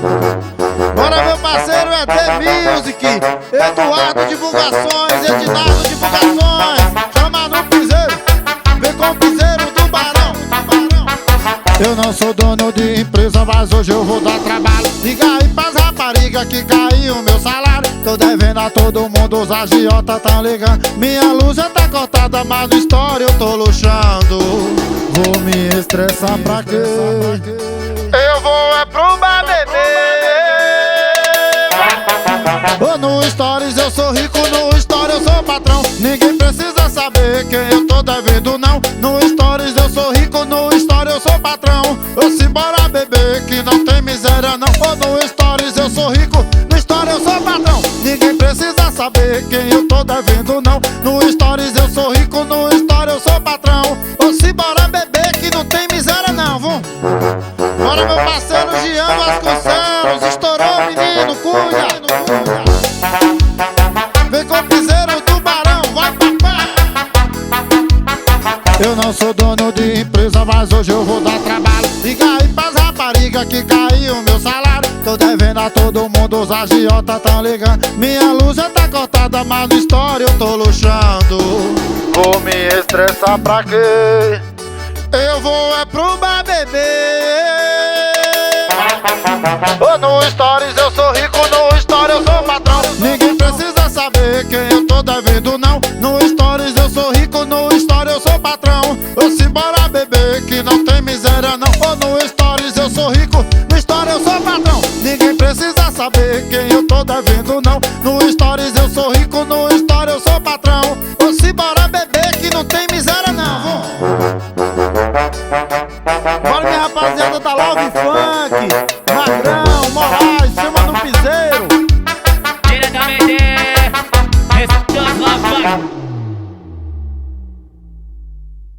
Bora, meu parceiro, é The Music, Eduardo Divulgações, Edinardo Divulgações. Chama no piseiro, vem com o piseiro do Barão. Eu não sou dono de empresa, mas hoje eu vou dar trabalho. Liga aí pras raparigas que caiu o meu salário. Tô devendo a todo mundo, os agiota tão ligando. Minha luz já tá cortada, mas no story eu tô luxando. Vou me estressar pra quê? Eu vou é pro bar beber. Oh, no stories eu sou rico, no stories eu sou patrão. Ninguém precisa saber quem eu tô devendo não. No stories eu sou rico, no stories eu sou patrão. Eu se bora beber que não tem miséria não. Oh, no stories eu sou rico, no stories eu sou patrão. Ninguém precisa saber quem eu tô devendo não. No stories eu sou rico, no stories eu sou patrão. Eu se bora beber que não tem miséria não. Vamos. Bora, meu parceiro Jean Vasconcelos, estourou menino, cuida. Vem com o piseiro do Barão, vai papai. Eu não sou dono de empresa, mas hoje eu vou dar trabalho. Liga aí pras raparigas que caiu o meu salário. Tô devendo a todo mundo, os agiota tão ligando. Minha luz já tá cortada, mas no story eu tô luxando. Vou me estressar pra quê? Eu vou é pro bar beber. Oh, no stories eu sou rico, no stories eu sou patrão. Ninguém precisa saber quem eu tô devendo não. No stories eu sou rico, no stories eu sou patrão. Eu se bora beber que não tem miséria não. Oh, no stories eu sou rico, no stories eu sou patrão. Ninguém precisa saber quem eu tô devendo não. No stories eu sou rico, no stories eu sou patrão. Eu se bora beber que não tem miséria não. Bora, minha rapaziada da Love Funk, Magrão, Moraes, chama no piseiro. Diretamente, esse é o Love Funk.